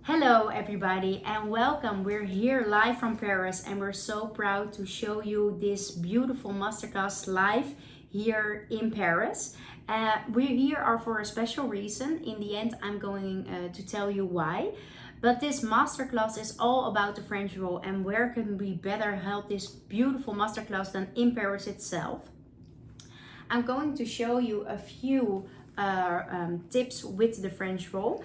Hello everybody and welcome. We're here live from Paris and we're so proud to show you this beautiful masterclass live here in Paris. We here are for a special reason. In the end, I'm going to tell you why. But this masterclass is all about the French roll, and where can we better help this beautiful masterclass than in Paris itself? I'm going to show you a few tips with the French roll.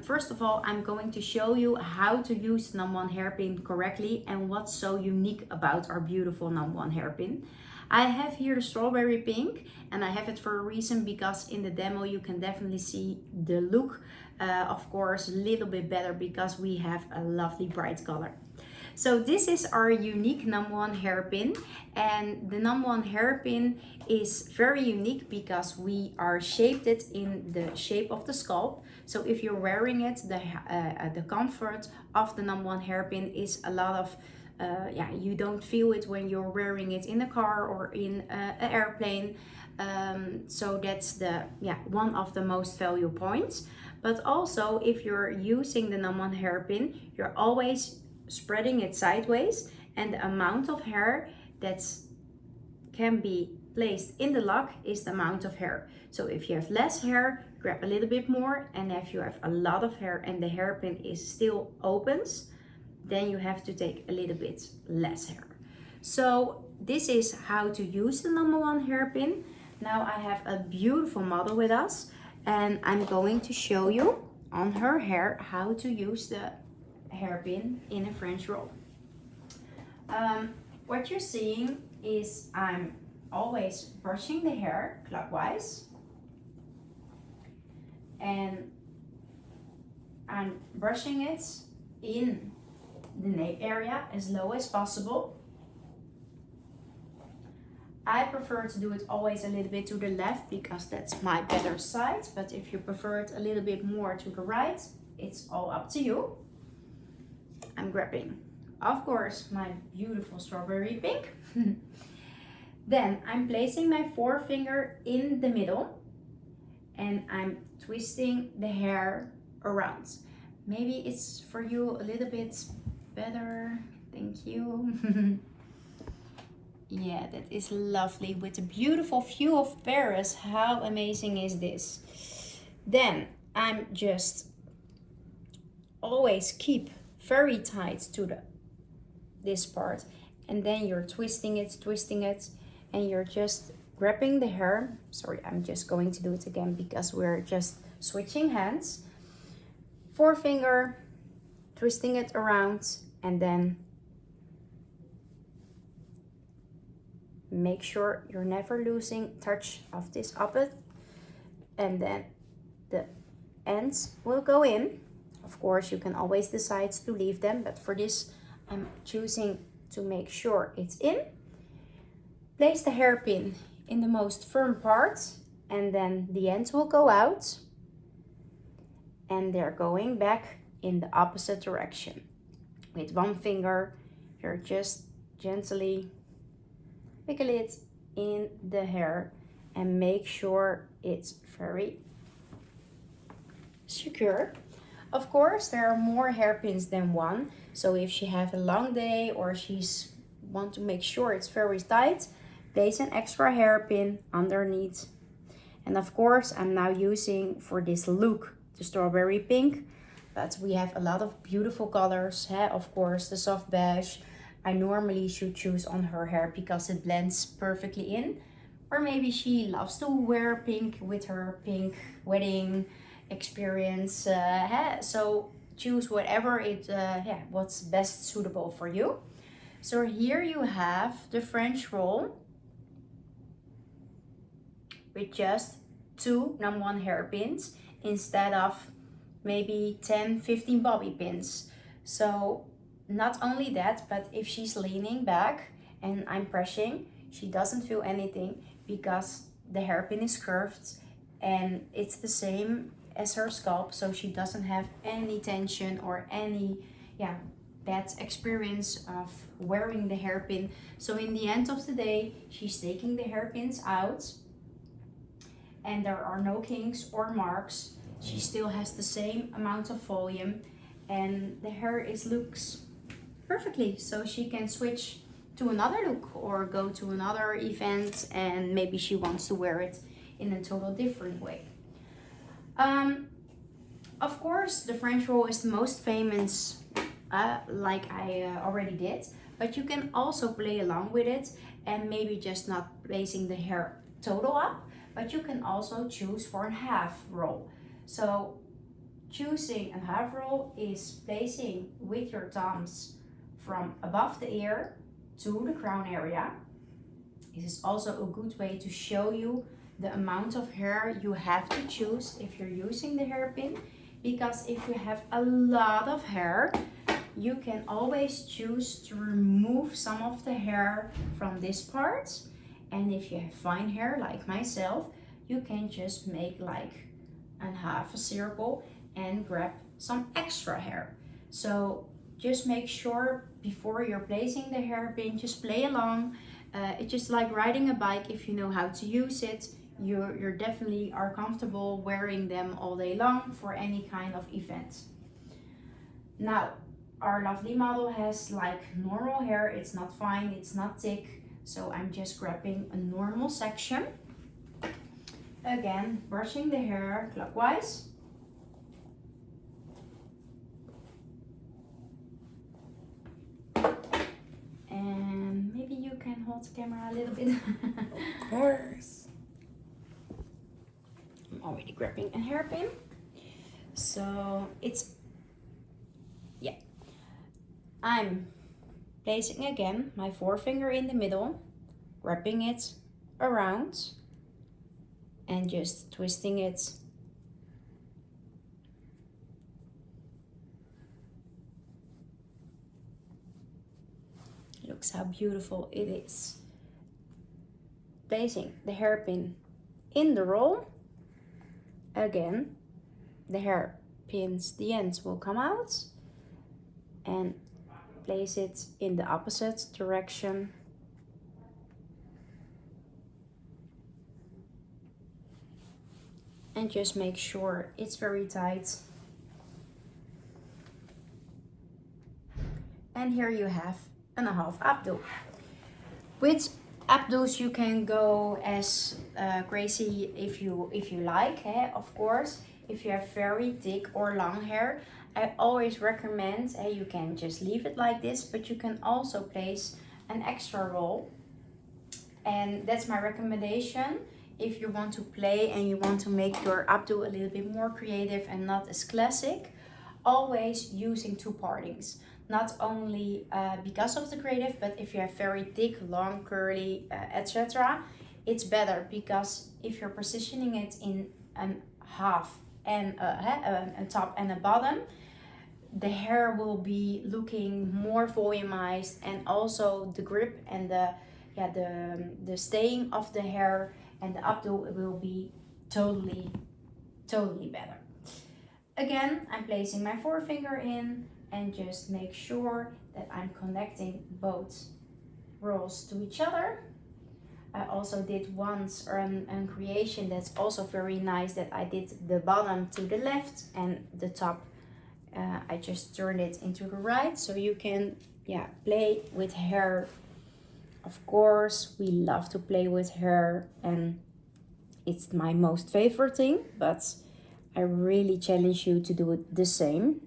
First of all, I'm going to show you how to use the #1 hairpin correctly and what's so unique about our beautiful #1 hairpin. I have here the strawberry pink, and I have it for a reason because in the demo you can definitely see the look, of course, a little bit better because we have a lovely bright color. So this is our unique #1 hairpin, and the #1 hairpin is very unique because we are shaped it in the shape of the scalp. So if you're wearing it, the comfort of the #1 hairpin is a lot of you don't feel it when you're wearing it in a car or in an airplane. So that's one of the most value points. But also, if you're using the #1 hairpin, you're always spreading it sideways, and the amount of hair that can be placed in the lock is the amount of hair. So if you have less hair, grab a little bit more, and if you have a lot of hair and the hairpin is still opens, then you have to take a little bit less hair. So this is how to use the #1 hairpin. Now I have a beautiful model with us, and I'm going to show you on her hair how to use the hairpin in a French roll. What you're seeing is I'm always brushing the hair clockwise, and I'm brushing it in the nape area as low as possible. I prefer to do it always a little bit to the left because that's my better side, but if you prefer it a little bit more to the right, it's all up to you. I'm grabbing, of course, my beautiful strawberry pink. Then I'm placing my forefinger in the middle and I'm twisting the hair around. Maybe it's for you a little bit better. Thank you. Yeah, that is lovely with a beautiful view of Paris. How amazing is this? Then I'm just always keep very tight to this part, and then you're twisting it, and you're just grabbing the hair. Sorry, I'm just going to do it again because we're just switching hands. Forefinger, twisting it around, and then make sure you're never losing touch of this uppet, and then the ends will go in. Of course, you can always decide to leave them, but for this, I'm choosing to make sure it's in. Place the hairpin in the most firm part, and then the ends will go out, and they're going back in the opposite direction. With one finger, you're just gently wiggle it in the hair and make sure it's very secure. Of course, there are more hairpins than one, so if she has a long day or she's want to make sure it's very tight, place an extra hairpin underneath. And of course, I'm now using for this look the strawberry pink, but we have a lot of beautiful colors. Of course, the soft beige I normally should choose on her hair because it blends perfectly in, or maybe she loves to wear pink with her pink wedding experience. So choose whatever what's best suitable for you. So here you have the French roll with just 2 #1 hairpins instead of maybe 10-15 bobby pins. So not only that, but if she's leaning back and I'm pressing, she doesn't feel anything because the hairpin is curved and it's the same as her scalp, so she doesn't have any tension or any bad experience of wearing the hairpin. So in the end of the day, she's taking the hairpins out and there are no kinks or marks. She still has the same amount of volume, and the hair looks perfectly, so she can switch to another look or go to another event, and maybe she wants to wear it in a total different way. Of course, the French roll is the most famous, like I already did, but you can also play along with it and maybe just not placing the hair total up, but you can also choose for a half roll. So choosing a half roll is placing with your thumbs from above the ear to the crown area. This is also a good way to show you the amount of hair you have to choose if you're using the hairpin, because if you have a lot of hair, you can always choose to remove some of the hair from this part. And if you have fine hair like myself, you can just make like a half a circle and grab some extra hair. So just make sure before you're placing the hairpin, just play along. It's just like riding a bike. If you know how to use it, you're definitely are comfortable wearing them all day long for any kind of event. Now, our lovely model has like normal hair. It's not fine, it's not thick, so I'm just grabbing a normal section. Again, brushing the hair clockwise. And maybe you can hold the camera a little bit. Of course. I'm already grabbing a hairpin. So I'm placing again my forefinger in the middle, wrapping it around and just twisting it. Looks how beautiful it is. Placing the hairpin in the roll. Again, the hairpins, the ends will come out, and place it in the opposite direction. And just make sure it's very tight. And here you have a half updo. With updos you can go as crazy if you like, of course. If you have very thick or long hair, I always recommend you can just leave it like this, but you can also place an extra roll. And that's my recommendation. If you want to play and you want to make your updo a little bit more creative and not as classic, always using two partings. Not only because of the creative, but if you have very thick, long, curly, etc., it's better, because if you're positioning it in a half and a top and a bottom, the hair will be looking more volumized, and also the grip and the staying of the hair and the updo will be totally better. Again, I'm placing my forefinger in and just make sure that I'm connecting both rolls to each other. I also did once a creation that's also very nice, that I did the bottom to the left and the top I just turned it into the right, so you can play with hair. Of course, we love to play with hair, and it's my most favorite thing, but I really challenge you to do it the same.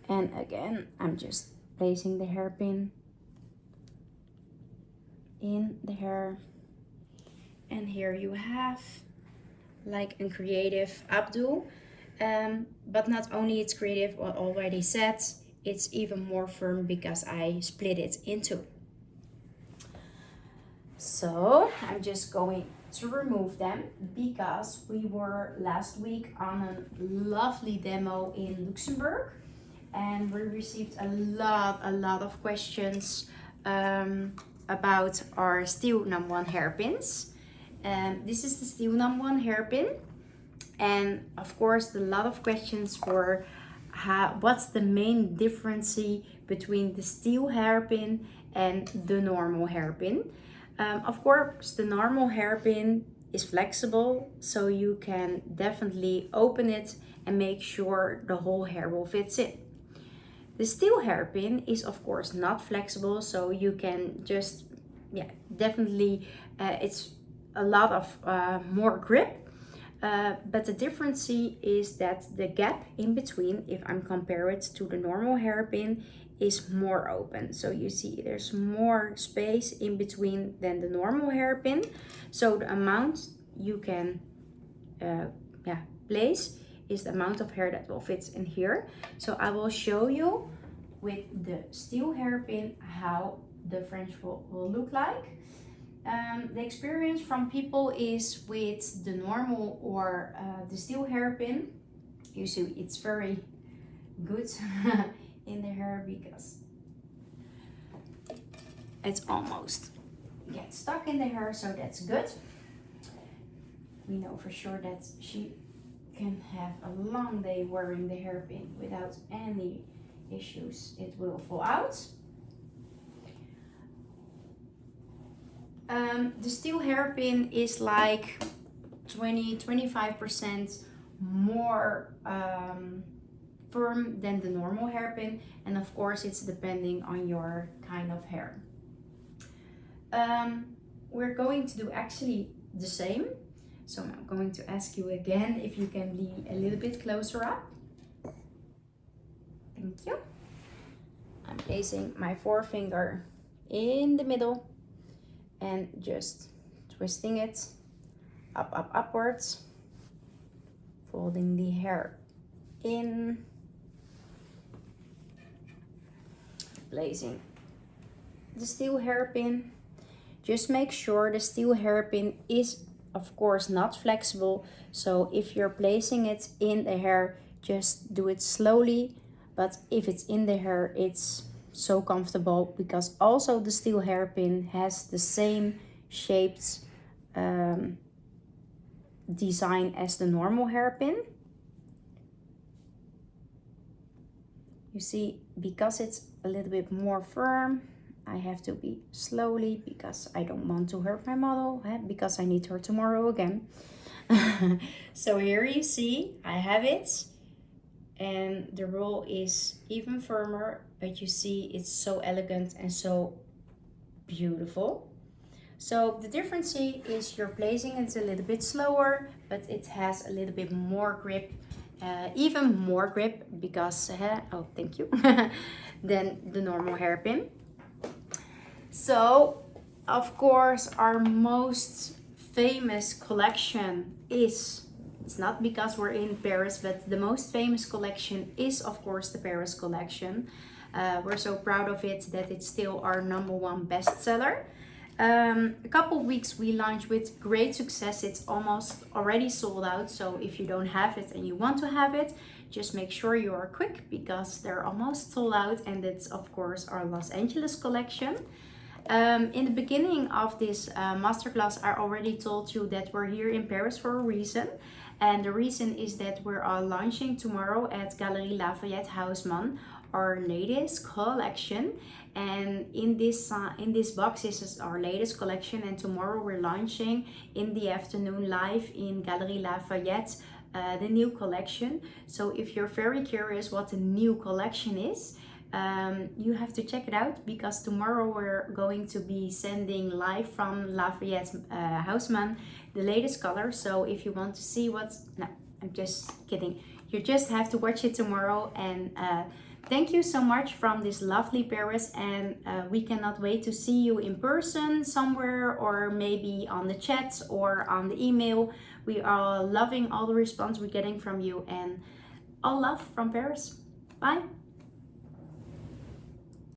And again, I'm just placing the hairpin in the hair. And here you have like a creative updo. But not only it's creative, what already said, it's even more firm because I split it in two. So I'm just going to remove them, because we were last week on a lovely demo in Luxembourg, and we received a lot of questions about our steel number 1 hairpins. This is the steel number 1 hairpin, and of course a lot of questions were what's the main difference between the steel hairpin and the normal hairpin. Of course, the normal hairpin is flexible, so you can definitely open it and make sure the whole hair will fit in. The steel hairpin is of course not flexible, so you can just, yeah, definitely, it's a lot of more grip. But the difference is that the gap in between, if I'm compare it to the normal hairpin, is more open. So you see there's more space in between than the normal hairpin. So the amount you can place is the amount of hair that will fit in here. So I will show you with the steel hairpin how the French will look like. The experience from people is with the normal or the steel hairpin. Usually it's very good in the hair because it's almost gets stuck in the hair, so that's good. We know for sure that she can have a long day wearing the hairpin without any issues. It will fall out. The steel hairpin is like 20-25% more firm than the normal hairpin, and of course it's depending on your kind of hair. We're going to do actually the same, so I'm going to ask you again if you can be a little bit closer up. Thank you. I'm placing my forefinger in the middle and just twisting it upwards, folding the hair in, placing the steel hairpin. Just make sure the steel hairpin is of course not flexible, so if you're placing it in the hair, just do it slowly, but if it's in the hair, it's so comfortable because also the steel hairpin has the same shaped design as the normal hairpin. You see, because it's a little bit more firm, I have to be slowly because I don't want to hurt my model, because I need her tomorrow again. So here you see I have it, and the roll is even firmer, but you see it's so elegant and so beautiful. So the difference is you're placing it a little bit slower, but it has a little bit more grip, even more grip because, oh thank you, than the normal hairpin. So of course our most famous collection is, it's not because we're in Paris, but the most famous collection is of course the Paris collection. We're so proud of it that it's still our #1 bestseller. A couple weeks we launched with great success. It's almost already sold out, so if you don't have it and you want to have it, just make sure you are quick because they're almost sold out, and it's of course our Los Angeles collection. In the beginning of this masterclass, I already told you that we're here in Paris for a reason. And the reason is that we're launching tomorrow at Galerie Lafayette Haussmann our latest collection. And in this box is our latest collection. And tomorrow we're launching in the afternoon live in Galerie Lafayette the new collection. So if you're very curious what the new collection is, you have to check it out because tomorrow we're going to be sending live from Lafayette Haussmann the latest color. So if you want to see what's, no, I'm just kidding. You just have to watch it tomorrow. And thank you so much from this lovely Paris, and we cannot wait to see you in person somewhere, or maybe on the chat or on the email. We are loving all the response we're getting from you, and all love from Paris. Bye.